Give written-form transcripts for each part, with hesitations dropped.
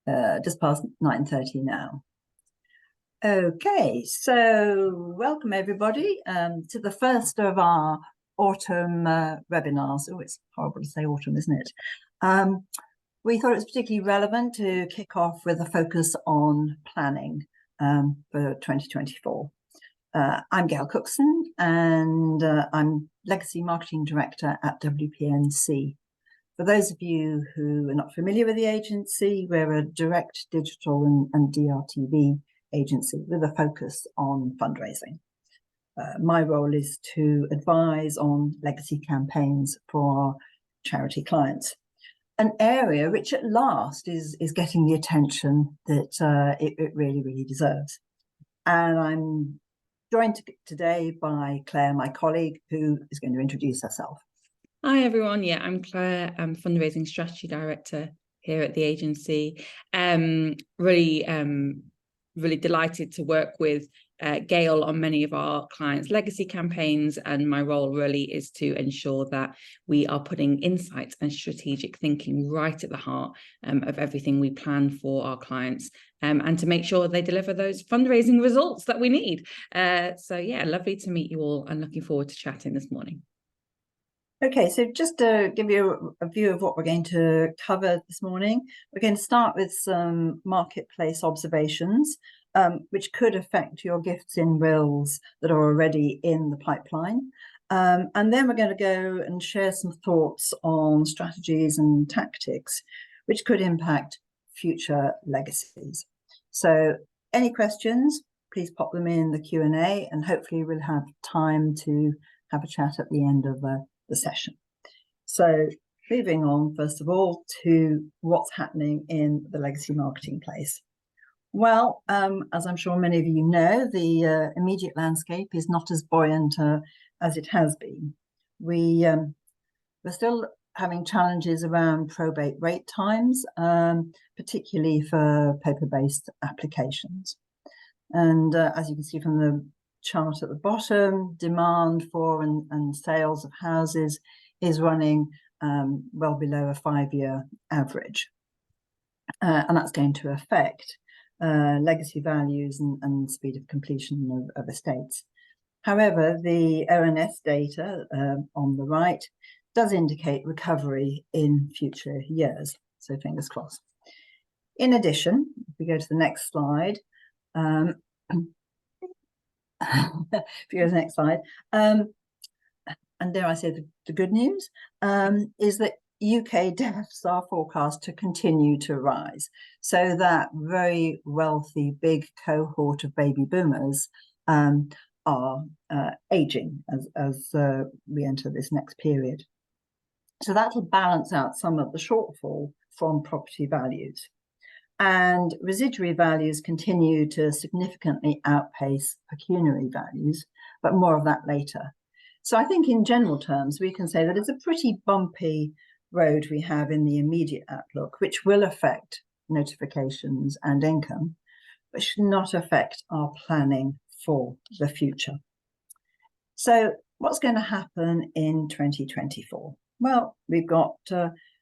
just past 9:30 now. Okay, so welcome everybody to the first of our autumn webinars. Oh, it's horrible to say autumn, isn't it? We thought it was particularly relevant to kick off with a focus on planning for 2024. I'm Gail Cookson, and I'm Legacy Marketing Director at WPNC. For those of you who are not familiar with the agency, we're a direct digital and DRTV agency with a focus on fundraising. My role is to advise on legacy campaigns for our charity clients, an area which at last is getting the attention that it really, really deserves. And I'm joined today by Claire, my colleague, who is going to introduce herself. Hi everyone, yeah, I'm Claire, I'm Fundraising Strategy Director here at the agency. Really delighted to work with Gail on many of our clients' legacy campaigns, and my role really is to ensure that we are putting insights and strategic thinking right at the heart of everything we plan for our clients, and to make sure they deliver those fundraising results that we need. So yeah, lovely to meet you all and looking forward to chatting this morning. Okay, so just to give you a view of what we're going to cover this morning, we're going to start with some marketplace observations, which could affect your gifts in wills that are already in the pipeline. And then we're going to go and share some thoughts on strategies and tactics, which could impact future legacies. So any questions, please pop them in the Q&A, and hopefully we'll have time to have a chat at the end of the session. So moving on, first of all, to what's happening in the legacy marketing place. Well, as I'm sure many of you know, the immediate landscape is not as buoyant as it has been. We're still having challenges around probate wait times, particularly for paper-based applications. And as you can see from the chart at the bottom, demand for and sales of houses is running well below a 5-year average. And that's going to affect legacy values and speed of completion of estates. However, the ONS data on the right does indicate recovery in future years, so fingers crossed. In addition, if we go to the next slide, if you go to the next slide, and dare I say the good news, is that UK deaths are forecast to continue to rise. So that very wealthy, big cohort of baby boomers are aging as we enter this next period. So that'll balance out some of the shortfall from property values. And residuary values continue to significantly outpace pecuniary values, but more of that later. So I think in general terms, we can say that it's a pretty bumpy road we have in the immediate outlook, which will affect notifications and income, but should not affect our planning for the future. So what's going to happen in 2024? Well, we've got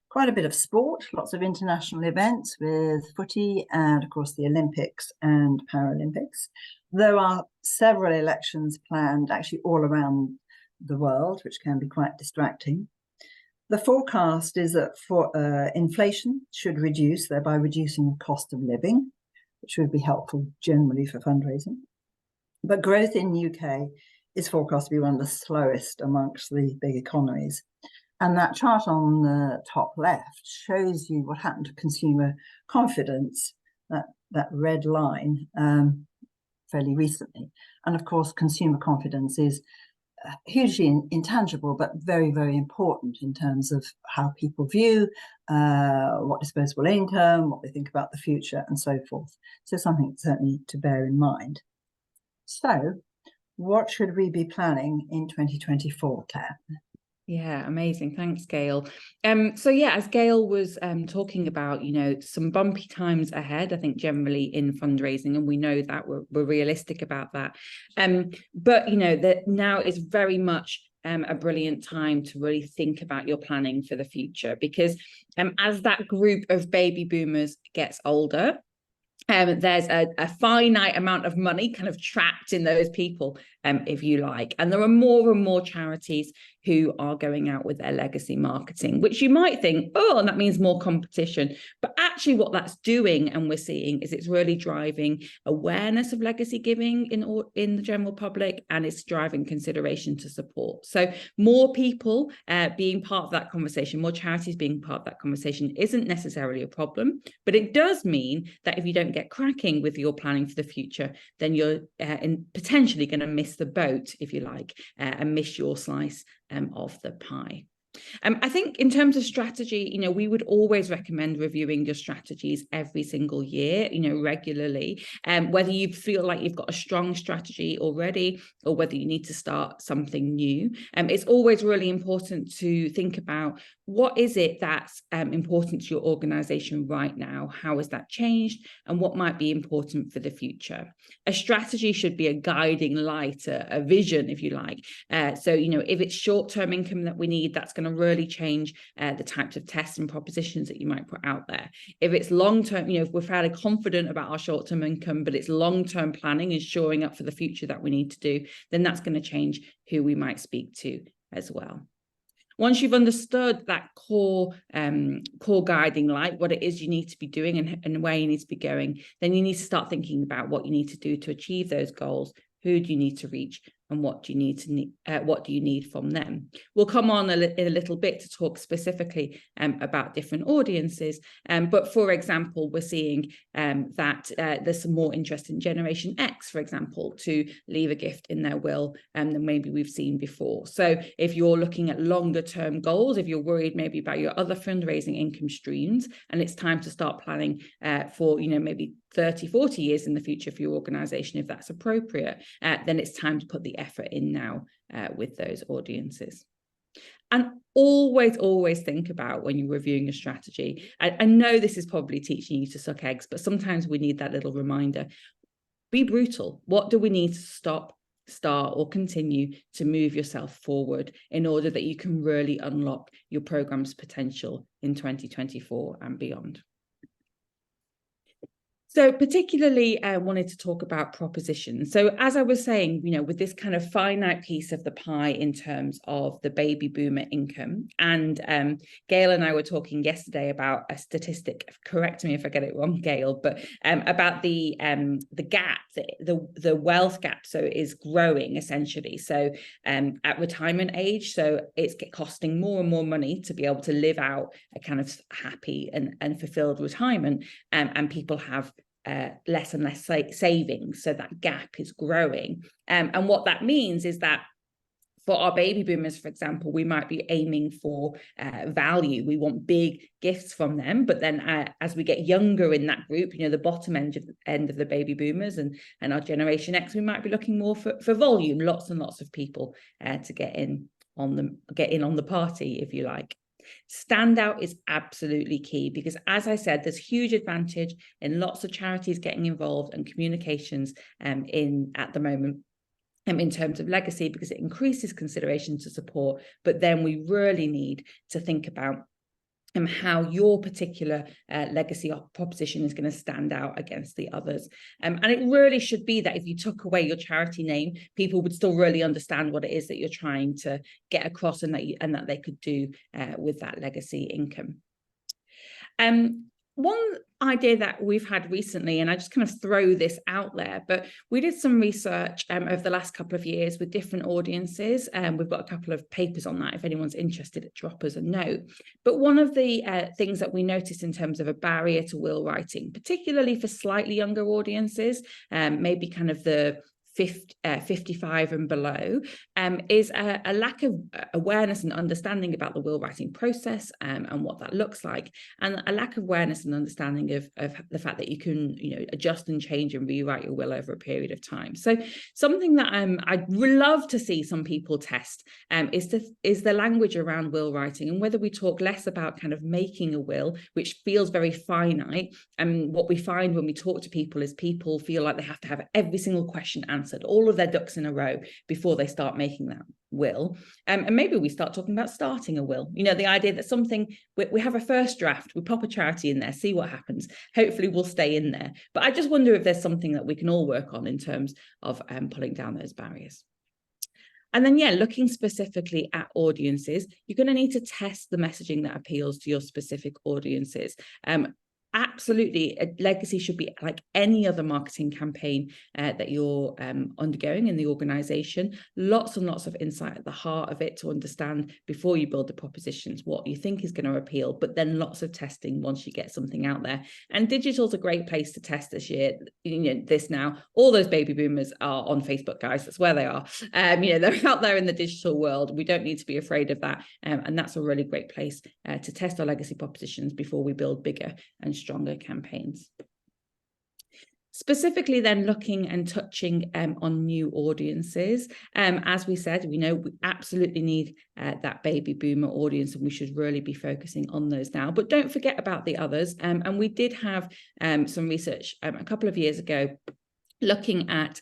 quite a bit of sport, lots of international events with footy and, of course, the Olympics and Paralympics. There are several elections planned actually all around the world, which can be quite distracting. The forecast is that inflation should reduce, thereby reducing the cost of living, which would be helpful generally for fundraising. But growth in the UK is forecast to be one of the slowest amongst the big economies. And that chart on the top left shows you what happened to consumer confidence, that red line, fairly recently. And of course, consumer confidence is hugely intangible, but very, very important in terms of how people view what disposable income, what they think about the future, and so forth. So something certainly to bear in mind. So what should we be planning in 2024, Claire? Yeah, amazing. Thanks, Gail. So yeah, as Gail was talking about, some bumpy times ahead, I think generally in fundraising, and we know that we're realistic about that. But that now is very much a brilliant time to really think about your planning for the future, because as that group of baby boomers gets older, there's a finite amount of money kind of trapped in those people, if you like. And there are more and more charities who are going out with their legacy marketing, which you might think, oh, and that means more competition. But actually what that's doing, and we're seeing, is it's really driving awareness of legacy giving in the general public, and it's driving consideration to support. So more people being part of that conversation, more charities being part of that conversation isn't necessarily a problem, but it does mean that if you don't get cracking with your planning for the future, then you're potentially going to miss the boat, if you like, and miss your slice of the pie. I think in terms of strategy, we would always recommend reviewing your strategies every single year, regularly, whether you feel like you've got a strong strategy already or whether you need to start something new. It's always really important to think about, what is it that's important to your organization right now? How has that changed? And what might be important for the future? A strategy should be a guiding light, a vision, if you like. So, if it's short-term income that we need, that's going to really change the types of tests and propositions that you might put out there. If it's long-term, if we're fairly confident about our short-term income, but it's long-term planning and shoring up for the future that we need to do, then that's going to change who we might speak to as well. Once you've understood that core guiding light, what it is you need to be doing and where you need to be going, then you need to start thinking about what you need to do to achieve those goals. Who do you need to reach, and what do you need from them? We'll come on in a little bit to talk specifically about different audiences. But for example, we're seeing that there's some more interest in Generation X, for example, to leave a gift in their will than maybe we've seen before. So if you're looking at longer term goals, if you're worried maybe about your other fundraising income streams, and it's time to start planning for, maybe 30, 40 years in the future for your organization, if that's appropriate, then it's time to put the effort in now with those audiences. And always think about, when you're reviewing a strategy, I know this is probably teaching you to suck eggs, but sometimes we need that little reminder. Be brutal. What do we need to stop, start, or continue to move yourself forward in order that you can really unlock your program's potential in 2024 and beyond? So particularly I wanted to talk about propositions. So as I was saying, with this kind of finite piece of the pie in terms of the baby boomer income, and Gail and I were talking yesterday about a statistic, correct me if I get it wrong, Gail, but about the gap, the wealth gap, so is growing essentially. So at retirement age, so it's costing more and more money to be able to live out a kind of happy and fulfilled retirement, and people have less and less savings, so that gap is growing. And what that means is that for our baby boomers, for example, we might be aiming for value. We want big gifts from them, but then as we get younger in that group, the bottom end of the baby boomers and our Generation X, we might be looking more for volume, lots and lots of people to get in on the party, if you like. Standout is absolutely key, because as I said, there's huge advantage in lots of charities getting involved and communications at the moment in terms of legacy, because it increases consideration to support. But then we really need to think about how your particular legacy proposition is going to stand out against the others. And it really should be that if you took away your charity name, people would still really understand what it is that you're trying to get across, and that they could do with that legacy income. One idea that we've had recently, and I just kind of throw this out there, but we did some research over the last couple of years with different audiences, and we've got a couple of papers on that if anyone's interested, drop us a note. But one of the things that we noticed in terms of a barrier to will writing, particularly for slightly younger audiences, maybe kind of the 55 and below, is a lack of awareness and understanding about the will writing process and what that looks like, and a lack of awareness and understanding of the fact that you can adjust and change and rewrite your will over a period of time. So something that I'd love to see some people test is the language around will writing, and whether we talk less about kind of making a will, which feels very finite. And what we find when we talk to people is people feel like they have to have every single question answered answered, all of their ducks in a row before they start making that will. And maybe we start talking about starting a will. You know, the idea that something, we have a first draft, we pop a charity in there, see what happens. Hopefully we'll stay in there. But I just wonder if there's something that we can all work on in terms of pulling down those barriers. And then, yeah, looking specifically at audiences, you're going to need to test the messaging that appeals to your specific audiences. Absolutely, a legacy should be like any other marketing campaign that you're undergoing in the organization. Lots and lots of insight at the heart of it to understand before you build the propositions what you think is going to appeal, but then lots of testing once you get something out there. And digital's a great place to test this year. You know, this now, all those baby boomers are on Facebook, guys. That's where they are. You know, they're out there in the digital world. We don't need to be afraid of that. And that's a really great place to test our legacy propositions before we build bigger and stronger campaigns. Specifically then looking and touching on new audiences. As we said, we know we absolutely need that baby boomer audience, and we should really be focusing on those now. But don't forget about the others. And we did have some research a couple of years ago looking at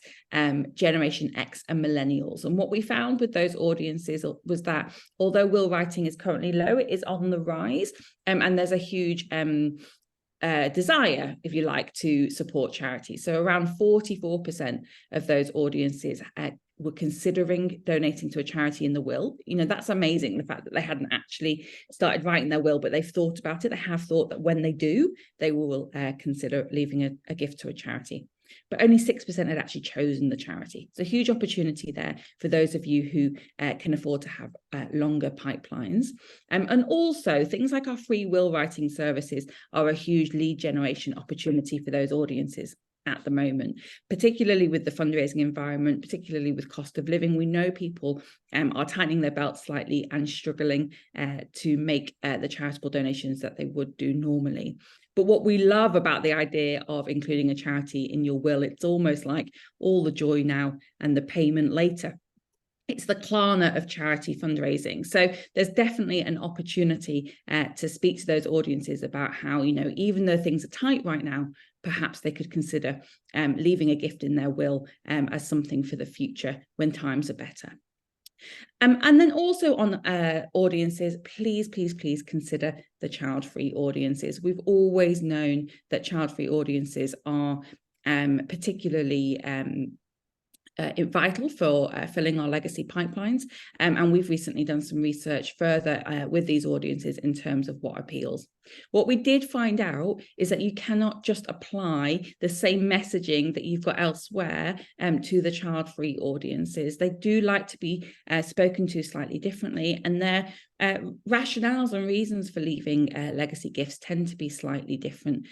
Generation X and millennials. And what we found with those audiences was that although will writing is currently low, it is on the rise. And there's a huge desire, if you like, to support charity. So around 44% of those audiences were considering donating to a charity in the will. You know, that's amazing, the fact that they hadn't actually started writing their will, but they've thought about it. They have thought that when they do, they will consider leaving a gift to a charity. But only 6% had actually chosen the charity. It's a huge opportunity there for those of you who can afford to have longer pipelines. And also things like our free will writing services are a huge lead generation opportunity for those audiences at the moment, particularly with the fundraising environment, particularly with cost of living. We know people are tightening their belts slightly and struggling to make the charitable donations that they would do normally. But what we love about the idea of including a charity in your will, it's almost like all the joy now and the payment later. It's the Klarna of charity fundraising. So there's definitely an opportunity to speak to those audiences about how, you know, even though things are tight right now, perhaps they could consider leaving a gift in their will as something for the future when times are better. And then also on audiences, please consider the child-free audiences. We've always known that child-free audiences are particularly vital for filling our legacy pipelines. And we've recently done some research further with these audiences in terms of what appeals. What we did find out is that you cannot just apply the same messaging that you've got elsewhere to the child-free audiences. They do like to be spoken to slightly differently, and their rationales and reasons for leaving legacy gifts tend to be slightly different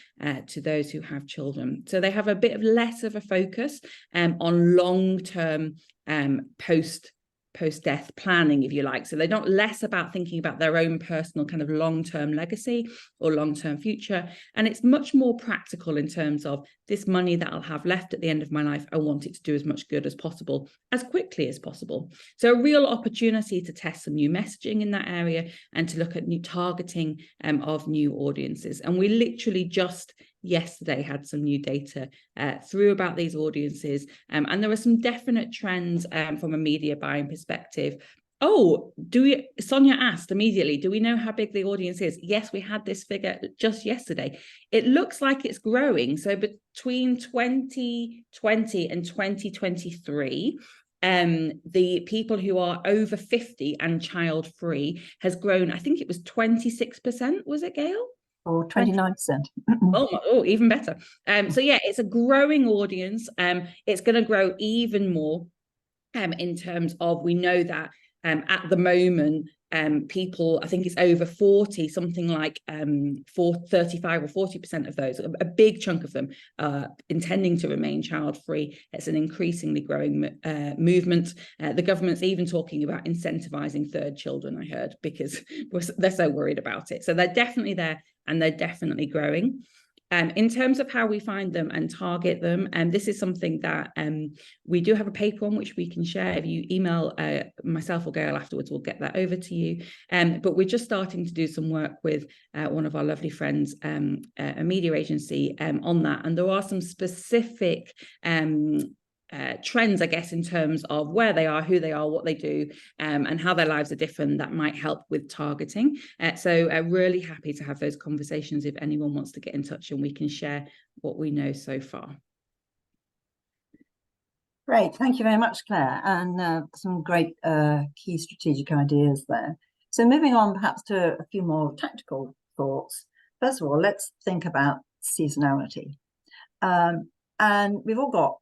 to those who have children. So they have a bit of less of a focus on long-term post-death planning, if you like. So they're not less about thinking about their own personal kind of long-term legacy or long-term future. And it's much more practical in terms of this money that I'll have left at the end of my life. I want it to do as much good as possible, as quickly as possible. So a real opportunity to test some new messaging in that area and to look at new targeting of new audiences. And we literally just yesterday had some new data through about these audiences, and there were some definite trends from a media buying perspective. Oh, Sonia asked immediately, do we know how big the audience is? Yes, we had this figure just yesterday. It looks like it's growing. So between 2020 and 2023, the people who are over 50 and child-free has grown, I think it was 26%, was it, Gail? Or 29%. Oh, even better. So yeah, it's a growing audience. It's going to grow even more in terms of, we know that at the moment, people, I think it's over 40, something like 35 or 40% of those, a big chunk of them intending to remain child-free. It's an increasingly growing movement. The government's even talking about incentivizing third children, I heard, because they're so worried about it. So they're definitely there and they're definitely growing. In terms of how we find them and target them, this is something that we do have a paper on which we can share. If you email myself or Gail afterwards, we'll get that over to you. But we're just starting to do some work with one of our lovely friends, a media agency, on that. And there are some specific trends, I guess, in terms of where they are, who they are, what they do, and how their lives are different, that might help with targeting. So really happy to have those conversations if anyone wants to get in touch, and we can share what we know so far. Great, thank you very much, Claire, and some great key strategic ideas there. So moving on perhaps to a few more tactical thoughts. First of all, let's think about seasonality. And we've all got,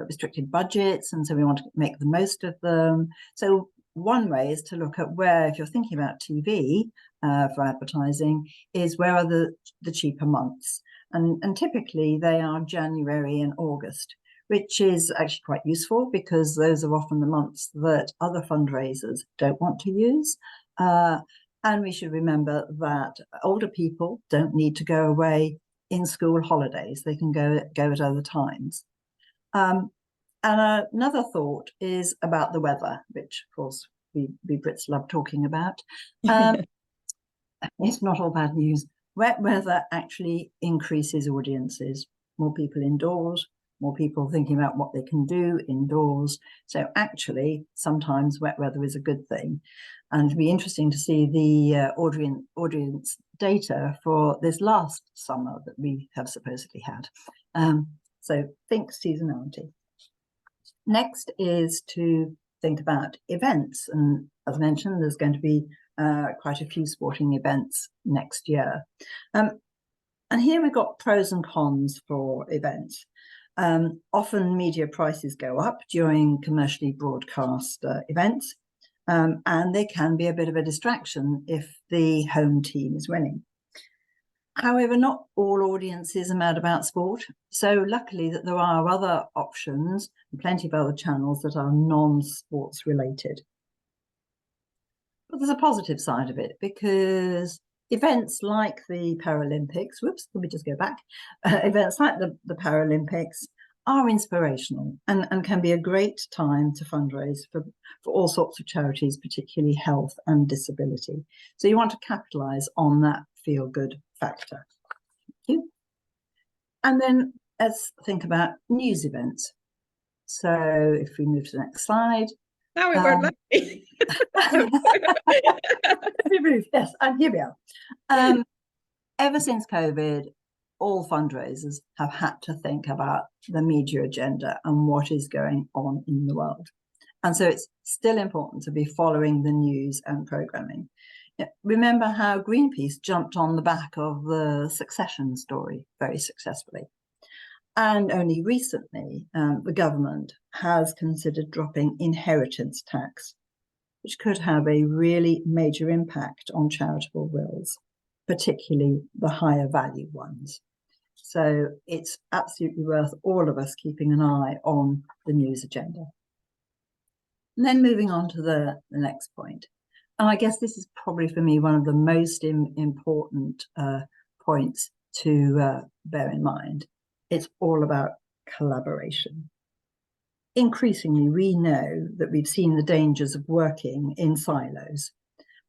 restricted budgets, and so we want to make the most of them. So one way is to look at where, if you're thinking about TV for advertising, is where are the cheaper months? And typically they are January and August, which is actually quite useful because those are often the months that other fundraisers don't want to use. And we should remember that older people don't need to go away in school holidays. They can go at other times. And another thought is about the weather, which of course we Brits love talking about. It's not all bad news. Wet weather actually increases audiences, more people indoors, more people thinking about what they can do indoors. So actually, sometimes wet weather is a good thing. And it'd be interesting to see the audience data for this last summer that we have supposedly had. So think seasonality. Next is to think about events. And as mentioned, there's going to be quite a few sporting events next year. And here we've got pros and cons for events. Often media prices go up during commercially broadcast events, and they can be a bit of a distraction if the home team is winning. However, not all audiences are mad about sport, so luckily that there are other options and plenty of other channels that are non-sports related. But there's a positive side of it, because events like the Paralympics, whoops, let me just go back, events like the Paralympics are inspirational and can be a great time to fundraise for all sorts of charities, particularly health and disability. So you want to capitalise on that feel-good factor. Thank you. And then let's think about news events. So if we move to the next slide. Now we won't let me. Yes, and here we are. Ever since COVID, all fundraisers have had to think about the media agenda and what is going on in the world. And so it's still important to be following the news and programming. Remember how Greenpeace jumped on the back of the succession story very successfully. And only recently, the government has considered dropping inheritance tax, which could have a really major impact on charitable wills, particularly the higher value ones. So it's absolutely worth all of us keeping an eye on the news agenda. And then moving on to the next point. And I guess this is probably for me one of the most important points to bear in mind. It's all about collaboration. Increasingly, we know that we've seen the dangers of working in silos.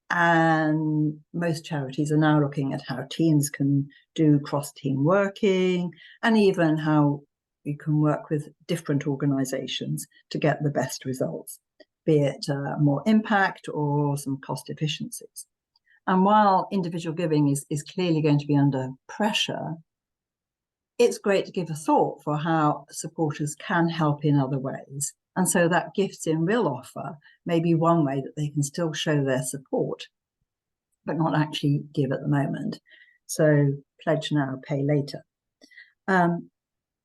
And most charities are now looking at how teams can do cross-team working, and even how we can work with different organisations to get the best results, be it more impact or some cost efficiencies. And while individual giving is clearly going to be under pressure, it's great to give a thought for how supporters can help in other ways. And so that Gifts in Real offer may be one way that they can still show their support, but not actually give at the moment. So pledge now, pay later. And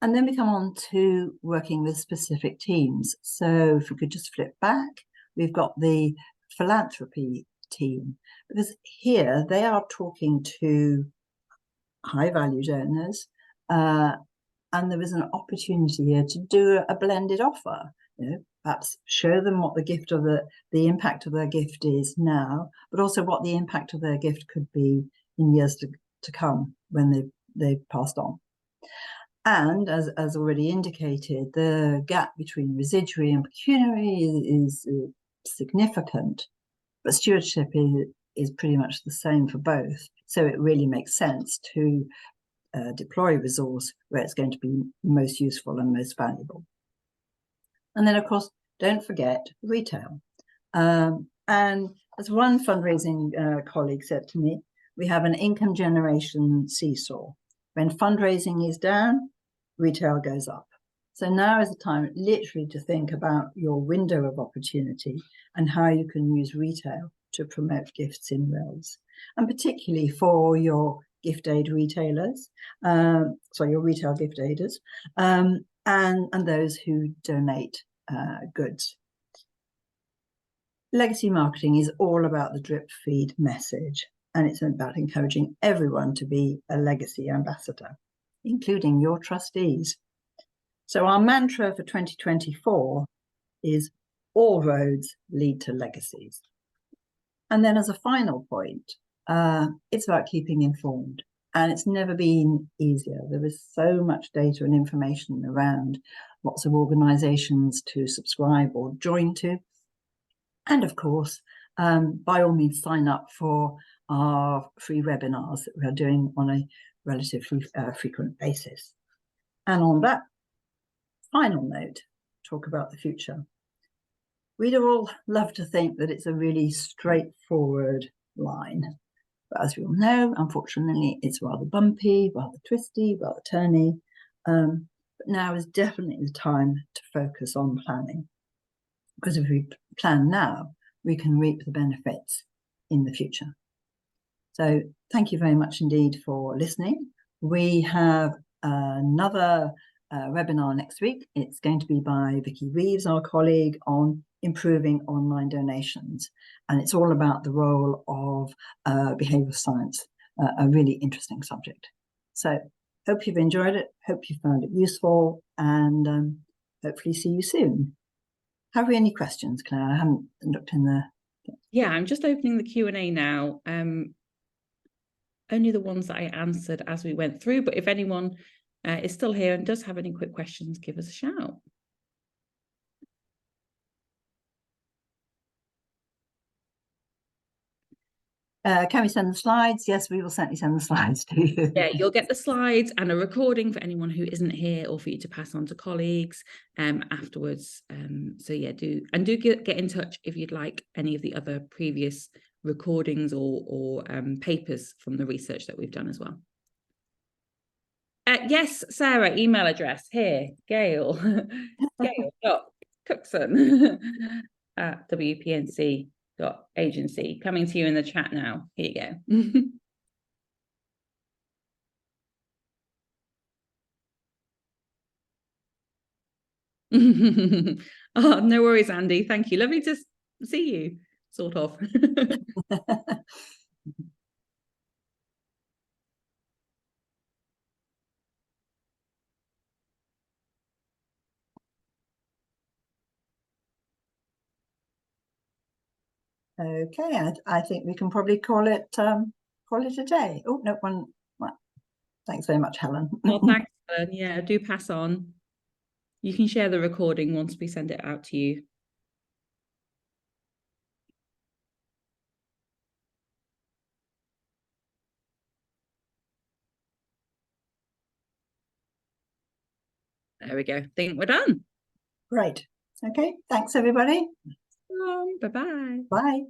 then we come on to working with specific teams. So if we could just flip back, we've got the philanthropy team, because here they are talking to high value donors, and there is an opportunity here to do a blended offer. Perhaps show them what the gift of the impact of their gift is now, but also what the impact of their gift could be in years to come when they've passed on. And as already indicated, the gap between residuary and pecuniary is significant, but stewardship is pretty much the same for both. So it really makes sense to deploy resource where it's going to be most useful and most valuable. And then, of course, don't forget retail. And as one fundraising colleague said to me, we have an income generation seesaw. When fundraising is down, retail goes up. So now is the time literally to think about your window of opportunity and how you can use retail to promote gifts in Wales, and particularly for your gift aid retailers, your retail gift aiders, and those who donate goods. Legacy marketing is all about the drip feed message, and it's about encouraging everyone to be a legacy ambassador, including your trustees. So our mantra for 2024 is all roads lead to legacies. And then as a final point, it's about keeping informed. And it's never been easier. There is so much data and information around, lots of organisations to subscribe or join to. And of course, by all means, sign up for our free webinars that we are doing on a relatively frequent basis. And on that final note, talk about the future. We'd all love to think that it's a really straightforward line. But as we all know, unfortunately, it's rather bumpy, rather twisty, rather turny. But now is definitely the time to focus on planning. Because if we plan now, we can reap the benefits in the future. So thank you very much indeed for listening. We have another webinar next week. It's going to be by Vicky Reeves, our colleague, on improving online donations. And it's all about the role of behavioural science, a really interesting subject. So hope you've enjoyed it, hope you found it useful, and hopefully see you soon. Have we any questions, Claire? I haven't looked in the... Yeah, I'm just opening the Q&A now. Only the ones that I answered as we went through, but if anyone is still here and does have any quick questions, give us a shout. Can we send the slides? Yes, we will certainly send the slides to you. Yeah, you'll get the slides and a recording for anyone who isn't here, or for you to pass on to colleagues afterwards. So yeah, do get in touch if you'd like any of the other previous recordings or papers from the research that we've done as well. Yes, Sarah, email address here, Gail, Gail.cookson at wpnc.agency. Coming to you in the chat now. Here you go. Oh, no worries, Andy. Thank you. Lovely to see you, sort of. Okay, I think we can probably call it a day. Oh, no, one. Well, thanks very much, Helen. Well, thanks, Helen. Yeah, do pass on. You can share the recording once we send it out to you. There we go. I think we're done. Great. Okay, thanks everybody. Bye-bye. Bye.